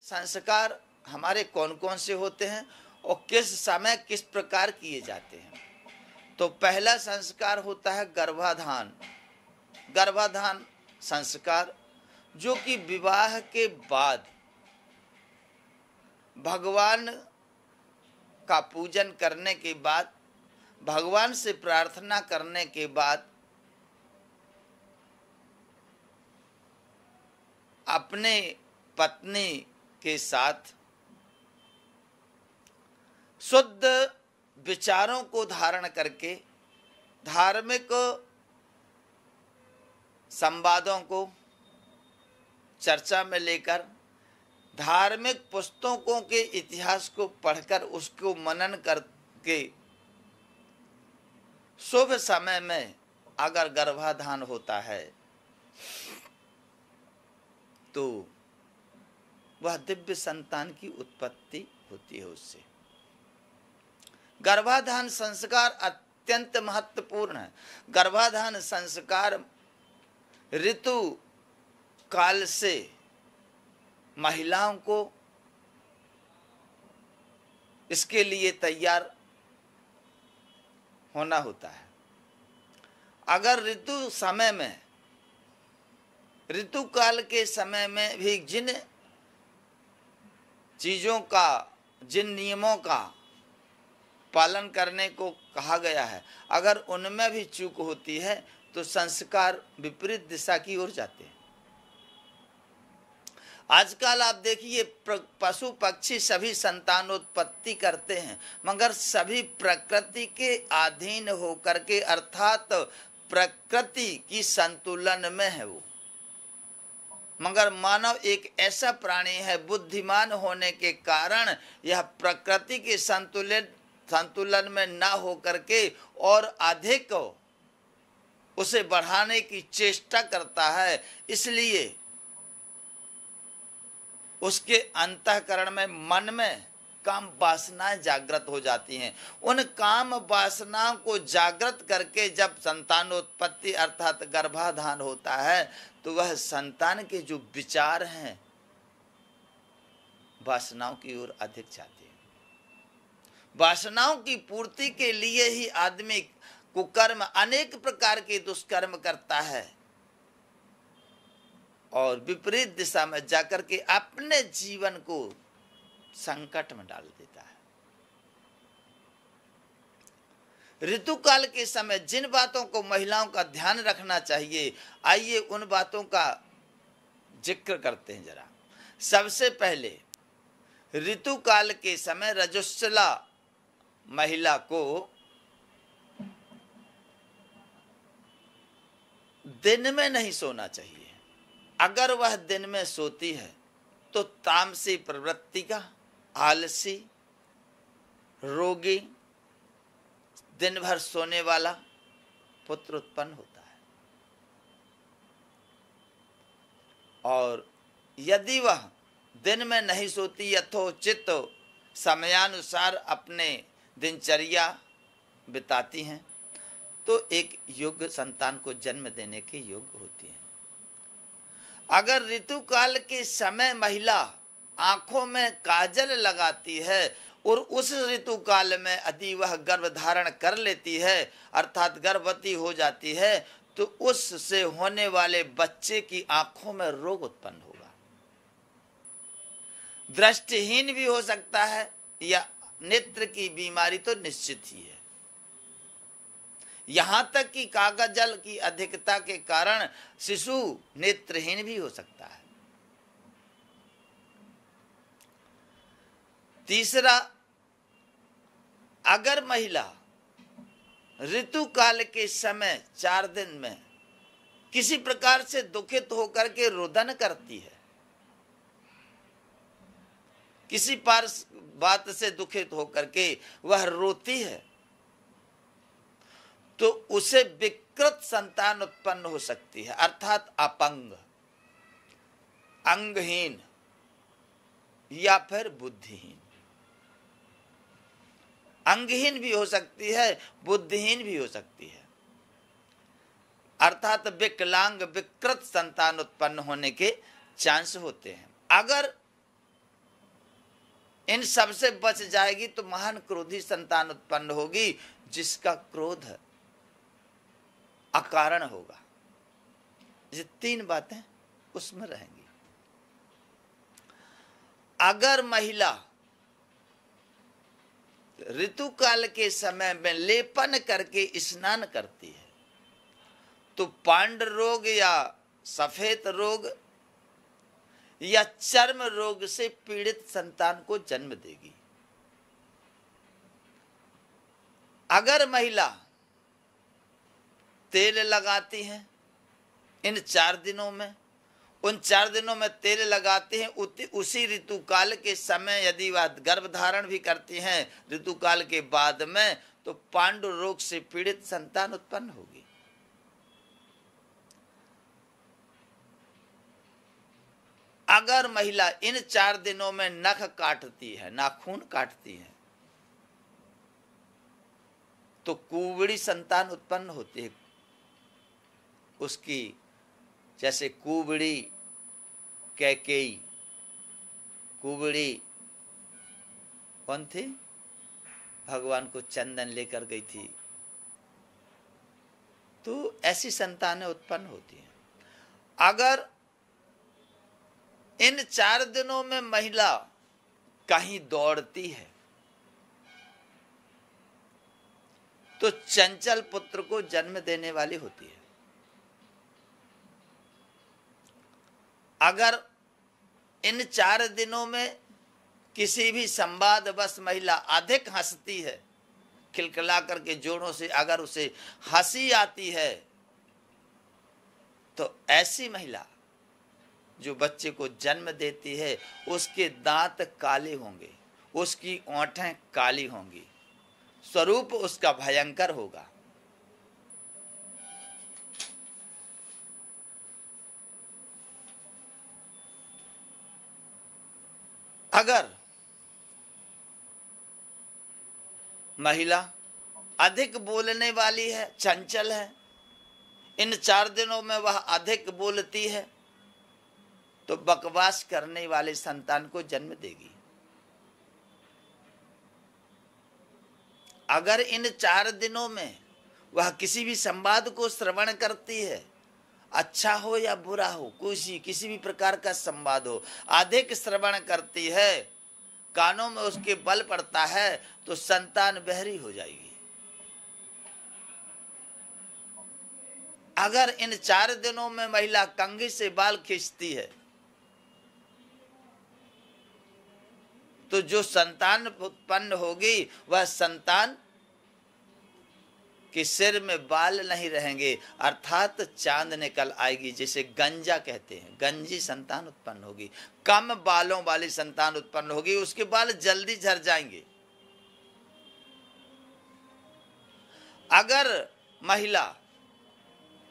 संस्कार हमारे कौन कौन से होते हैं और किस समय किस प्रकार किए जाते हैं। तो पहला संस्कार होता है गर्भाधान। गर्भाधान संस्कार जो कि विवाह के बाद भगवान का पूजन करने के बाद, भगवान से प्रार्थना करने के बाद अपने पत्नी के साथ शुद्ध विचारों को धारण करके धार्मिक संवादों को चर्चा में लेकर धार्मिक पुस्तकों के इतिहास को पढ़कर उसको मनन करके शुभ समय में अगर गर्भाधान होता है तो वह दिव्य संतान की उत्पत्ति होती है। उससे गर्भाधान संस्कार अत्यंत महत्वपूर्ण है। गर्भाधान संस्कार ऋतु काल से महिलाओं को इसके लिए तैयार होना होता है। अगर ऋतु काल के समय में भी जिन चीजों का, जिन नियमों का पालन करने को कहा गया है, अगर उनमें भी चूक होती है तो संस्कार विपरीत दिशा की ओर जाते हैं। आजकल आप देखिए पशु पक्षी सभी संतानोत्पत्ति करते हैं, मगर सभी प्रकृति के अधीन होकर के, अर्थात प्रकृति की संतुलन में है वो। मगर मानव एक ऐसा प्राणी है, बुद्धिमान होने के कारण यह प्रकृति के संतुलन में ना हो करके और अधिक उसे बढ़ाने की चेष्टा करता है। इसलिए उसके अंतःकरण में, मन में काम वासनाएं जागृत हो जाती हैं। उन काम वासनाओं को जागृत करके जब संतानोत्पत्ति अर्थात गर्भाधान होता है तो वह संतान के जो विचार हैं वासनाओं की ओर अधिक जाते हैं। वासनाओं की पूर्ति के लिए ही आदमी कुकर्म, अनेक प्रकार के दुष्कर्म करता है और विपरीत दिशा में जाकर के अपने जीवन को संकट में डाल देता है। ऋतु काल के समय जिन बातों को महिलाओं का ध्यान रखना चाहिए, आइए उन बातों का जिक्र करते हैं जरा। सबसे पहले ऋतु काल के समय रजस्वला महिला को दिन में नहीं सोना चाहिए। अगर वह दिन में सोती है तो तामसी प्रवृत्ति का, आलसी, रोगी, दिन भर सोने वाला पुत्र उत्पन्न होता है। और यदि वह दिन में नहीं सोती, यथोचित समयानुसार अपने दिनचर्या बिताती हैं तो एक योग्य संतान को जन्म देने के योग्य होती है। अगर ऋतु काल के समय महिला आंखों में काजल लगाती है और उस ऋतु काल में यदि वह गर्भ धारण कर लेती है अर्थात गर्भवती हो जाती है तो उससे होने वाले बच्चे की आंखों में रोग उत्पन्न होगा। दृष्टिहीन भी हो सकता है या नेत्र की बीमारी तो निश्चित ही है। यहां तक कि कागजल की अधिकता के कारण शिशु नेत्रहीन भी हो सकता है। तीसरा, अगर महिला ऋतु काल के समय 4 दिन में किसी प्रकार से दुखित होकर के रुदन करती है, किसी बात से दुखित होकर के वह रोती है तो उसे विकृत संतान उत्पन्न हो सकती है, अर्थात अपंग, अंगहीन या फिर बुद्धिहीन। अंगहीन भी हो सकती है, बुद्धिहीन भी हो सकती है, अर्थात विकलांग, विकृत संतान उत्पन्न होने के चांस होते हैं। अगर इन सब से बच जाएगी तो महान क्रोधी संतान उत्पन्न होगी, जिसका क्रोध अकारण होगा। ये 3 बातें उसमें रहेंगी। अगर महिला ऋतुकाल के समय में लेपन करके स्नान करती है तो पांड रोग या सफेद रोग या चर्म रोग से पीड़ित संतान को जन्म देगी। अगर महिला तेल लगाती है इन 4 दिनों में, उन 4 दिनों में तेल लगाते हैं, उसी ऋतुकाल के समय यदि वह गर्भ धारण भी करती हैं ऋतुकाल के बाद में, तो पांडु रोग से पीड़ित संतान उत्पन्न होगी। अगर महिला इन 4 दिनों में नख काटती है, नाखून काटती है, तो कुबड़ी संतान उत्पन्न होती है। उसकी जैसे कुबड़ी कैकेयी, कुबड़ी कौन थी? भगवान को चंदन लेकर गई थी, तो ऐसी संतानें उत्पन्न होती हैं। अगर इन 4 दिनों में महिला कहीं दौड़ती है तो चंचल पुत्र को जन्म देने वाली होती है। अगर इन 4 दिनों में किसी भी संवाद बस महिला अधिक हंसती है, खिलखिला करके जोरों से अगर उसे हंसी आती है, तो ऐसी महिला जो बच्चे को जन्म देती है उसके दांत काले होंगे, उसकी ओंठें काली होंगी, स्वरूप उसका भयंकर होगा। अगर महिला अधिक बोलने वाली है, चंचल है, इन 4 दिनों में वह अधिक बोलती है, तो बकवास करने वाले संतान को जन्म देगी। अगर इन 4 दिनों में वह किसी भी संवाद को श्रवण करती है, अच्छा हो या बुरा हो, किसी भी प्रकार का संवाद हो, अधिक श्रवण करती है, कानों में उसके बल पड़ता है, तो संतान बहरी हो जाएगी। अगर इन 4 दिनों में महिला कंघी से बाल खींचती है, तो जो संतान उत्पन्न होगी वह संतान के सिर में बाल नहीं रहेंगे, अर्थात चांद निकल आएगी, जिसे गंजा कहते हैं, गंजी संतान उत्पन्न होगी। कम बालों वाली संतान उत्पन्न होगी, उसके बाल जल्दी झड़ जाएंगे। अगर महिला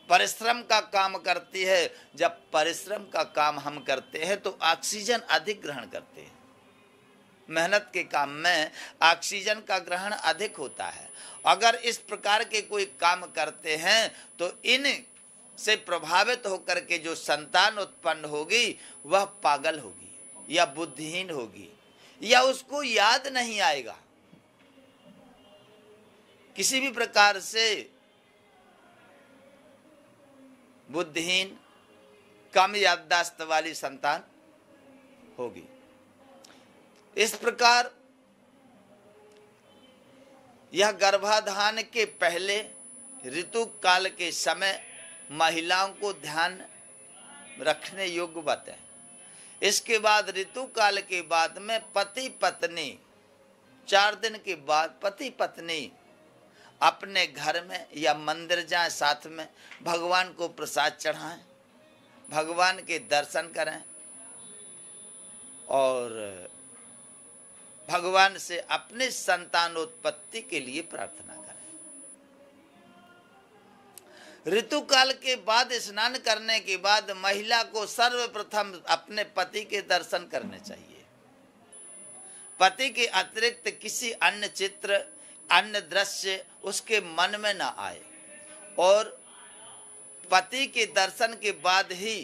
परिश्रम का काम करती है, जब परिश्रम का काम हम करते हैं तो ऑक्सीजन अधिक ग्रहण करते हैं, मेहनत के काम में ऑक्सीजन का ग्रहण अधिक होता है। अगर इस प्रकार के कोई काम करते हैं तो इन से प्रभावित होकर के जो संतान उत्पन्न होगी वह पागल होगी या बुद्धिहीन होगी, या उसको याद नहीं आएगा। किसी भी प्रकार से बुद्धिहीन, कम याददाश्त वाली संतान होगी। इस प्रकार यह गर्भाधान के पहले ऋतु काल के समय महिलाओं को ध्यान रखने योग्य बात है। इसके बाद ऋतु काल के बाद में पति पत्नी 4 दिन के बाद पति पत्नी अपने घर में या मंदिर जाएं, साथ में भगवान को प्रसाद चढ़ाएं, भगवान के दर्शन करें और भगवान से अपने संतानोत्पत्ति के लिए प्रार्थना करें। ऋतुकाल के बाद स्नान करने के बाद महिला को सर्वप्रथम अपने पति के दर्शन करने चाहिए। पति के अतिरिक्त किसी अन्य चित्र, अन्य दृश्य उसके मन में ना आए, और पति के दर्शन के बाद ही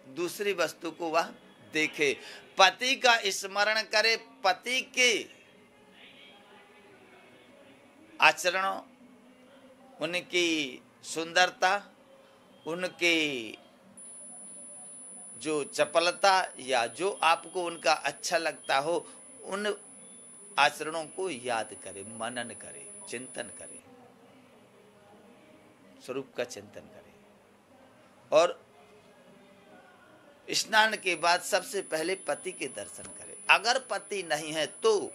दूसरी वस्तु को वह देखे। पति का स्मरण करे, पति के आचरणों, उनकी सुंदरता, उनकी जो चपलता या जो आपको उनका अच्छा लगता हो, उन आचरणों को याद करे, मनन करे, चिंतन करे, स्वरूप का चिंतन करे। और स्नान के बाद सबसे पहले पति के दर्शन करे। अगर पति नहीं है तो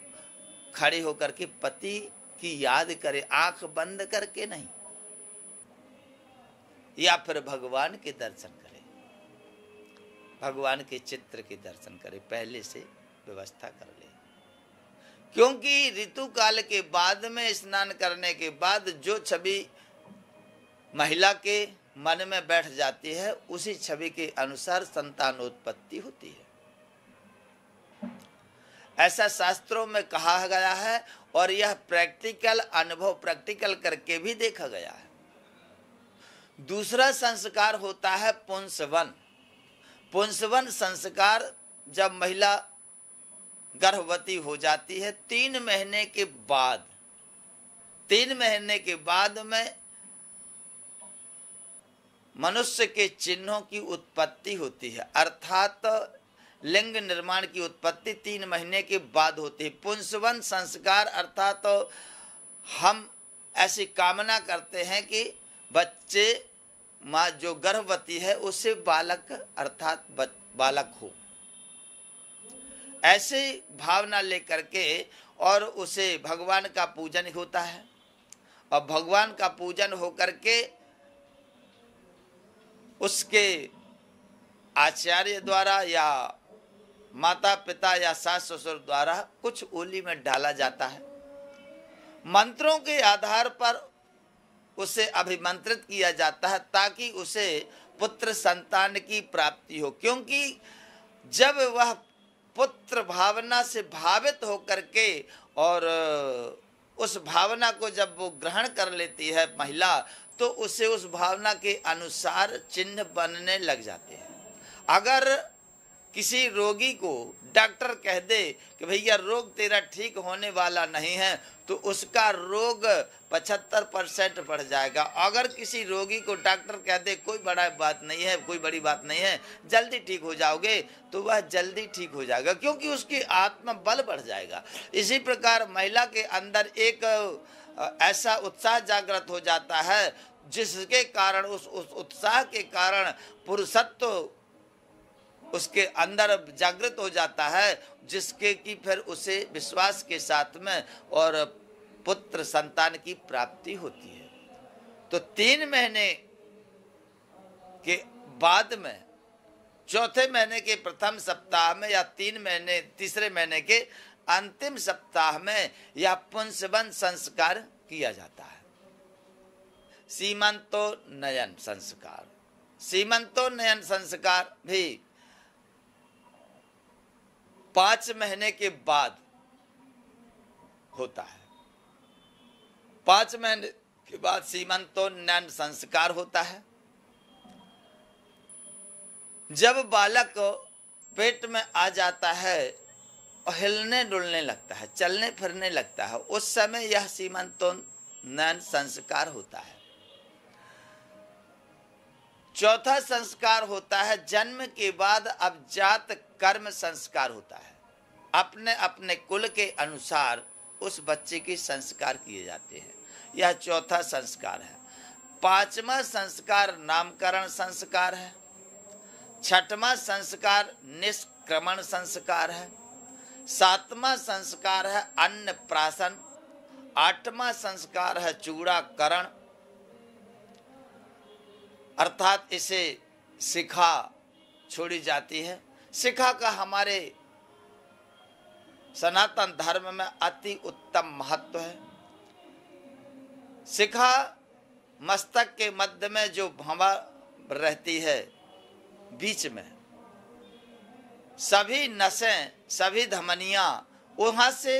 खड़े होकर के पति की याद करे, आंख बंद करके नहीं, या फिर भगवान के दर्शन करे, भगवान के चित्र के दर्शन करे, पहले से व्यवस्था कर ले। क्योंकि ऋतु काल के बाद में स्नान करने के बाद जो छवि महिला के मन में बैठ जाती है, उसी छवि के अनुसार संतानोत्पत्ति होती है, ऐसा शास्त्रों में कहा गया है। और यह प्रैक्टिकल अनुभव, प्रैक्टिकल करके भी देखा गया है। दूसरा संस्कार होता है पुंसवन। पुंसवन संस्कार जब महिला गर्भवती हो जाती है, 3 महीने के बाद, 3 महीने के बाद में मनुष्य के चिन्हों की उत्पत्ति होती है, अर्थात लिंग निर्माण की उत्पत्ति 3 महीने के बाद होती है। पुंसवन संस्कार अर्थात हम ऐसी कामना करते हैं कि बच्चे, माँ जो गर्भवती है उससे बालक अर्थात बालक हो, ऐसे भावना लेकर के, और उसे भगवान का पूजन होता है। और भगवान का पूजन होकर के उसके आचार्य द्वारा या माता पिता या सास ससुर द्वारा कुछ ओली में डाला जाता है। मंत्रों के आधार पर उसे अभिमंत्रित किया जाता है ताकि उसे पुत्र संतान की प्राप्ति हो। क्योंकि जब वह पुत्र भावना से भावित होकर के, और उस भावना को जब वो ग्रहण कर लेती है महिला, तो उसे उस भावना के अनुसार चिन्ह बनने लग जाते हैं। अगर किसी रोगी को डॉक्टर कह दे कि भैया रोग तेरा ठीक होने वाला नहीं है, तो उसका रोग 75% बढ़ जाएगा। अगर किसी रोगी को डॉक्टर कह दे कोई बड़ा बात नहीं है, कोई बड़ी बात नहीं है, जल्दी ठीक हो जाओगे, तो वह जल्दी ठीक हो जाएगा, क्योंकि उसकी आत्मा बल बढ़ जाएगा। इसी प्रकार महिला के अंदर एक ऐसा उत्साह जागृत हो जाता है, जिसके कारण उस उत्साह के कारण पुरुषत्व उसके अंदर जागृत हो जाता है, जिसके कि फिर उसे विश्वास के साथ में और पुत्र संतान की प्राप्ति होती है। तो 3 महीने के बाद में, चौथे महीने के प्रथम सप्ताह में, या 3 महीने तीसरे महीने के अंतिम सप्ताह में यह पुंसवन संस्कार किया जाता है। सीमंतोन्नयन संस्कार, सीमंतोन्नयन संस्कार भी 5 महीने के बाद होता है। 5 महीने के बाद सीमंतोन्नयन संस्कार होता है। जब बालक पेट में आ जाता है और हिलने डुलने लगता है, चलने फिरने लगता है, उस समय यह सीमंतोन्नयन संस्कार होता है। चौथा संस्कार होता है जन्म के बाद अब जात कर्म संस्कार होता है। अपने अपने कुल के अनुसार उस बच्चे के संस्कार किए जाते हैं। यह चौथा संस्कार है। 5वां संस्कार नामकरण संस्कार है। 6वां संस्कार निष्क्रमण संस्कार है। 7वां संस्कार है अन्नप्राशन। 8वां संस्कार है चूड़ाकरण, अर्थात इसे शिखा छोड़ी जाती है। शिखा का हमारे सनातन धर्म में अति उत्तम महत्व है। शिखा मस्तक के मध्य में जो भंवा रहती है, बीच में सभी नसें, सभी धमनियां वहां से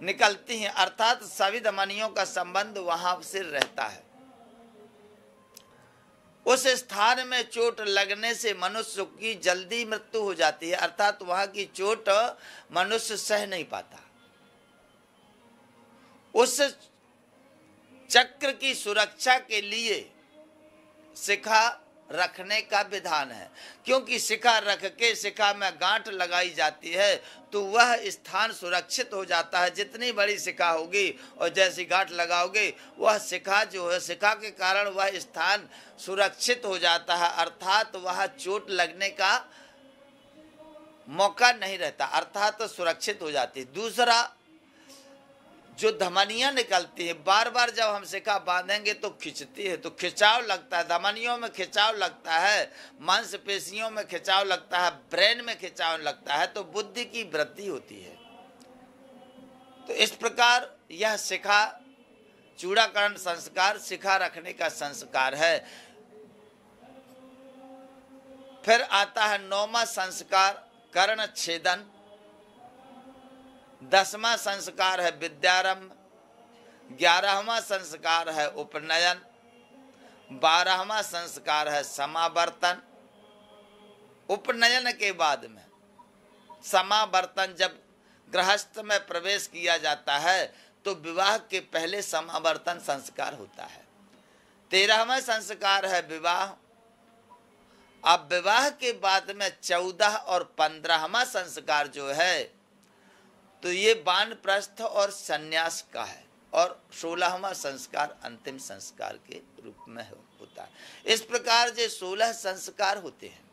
निकलती हैं, अर्थात सभी धमनियों का संबंध वहां से रहता है। उस स्थान में चोट लगने से मनुष्य की जल्दी मृत्यु हो जाती है, अर्थात वहां की चोट मनुष्य सह नहीं पाता। उस चक्र की सुरक्षा के लिए शिखा रखने का विधान है, क्योंकि शिखा रख के शिखा में गांठ लगाई जाती है तो वह स्थान सुरक्षित हो जाता है। जितनी बड़ी शिखा होगी और जैसी गांठ लगाओगे वह शिखा जो है, शिखा के कारण वह स्थान सुरक्षित हो जाता है, अर्थात वह चोट लगने का मौका नहीं रहता, अर्थात सुरक्षित हो जाती है। दूसरा, जो धमनियां निकलती है, बार बार जब हम शिखा बांधेंगे तो खिंचती है, तो खिंचाव लगता है, धमनियों में खिंचाव लगता है, मांसपेशियों में खिंचाव लगता है, ब्रेन में खिंचाव लगता है, तो बुद्धि की वृद्धि होती है। तो इस प्रकार यह शिखा चूड़ाकरण संस्कार शिखा रखने का संस्कार है। फिर आता है 9वां संस्कार कर्ण छेदन, 10वां संस्कार है विद्यारंभ, 11वां संस्कार है उपनयन, 12वां संस्कार है समावर्तन। उपनयन के बाद में समावर्तन, जब गृहस्थ में प्रवेश किया जाता है तो विवाह के पहले समावर्तन संस्कार होता है। 13वां संस्कार है विवाह। अब विवाह के बाद में 14 और 15वां संस्कार जो है तो ये वानप्रस्थ और सन्यास का है, और 16वां संस्कार अंतिम संस्कार के रूप में होता है। इस प्रकार जो 16 संस्कार होते हैं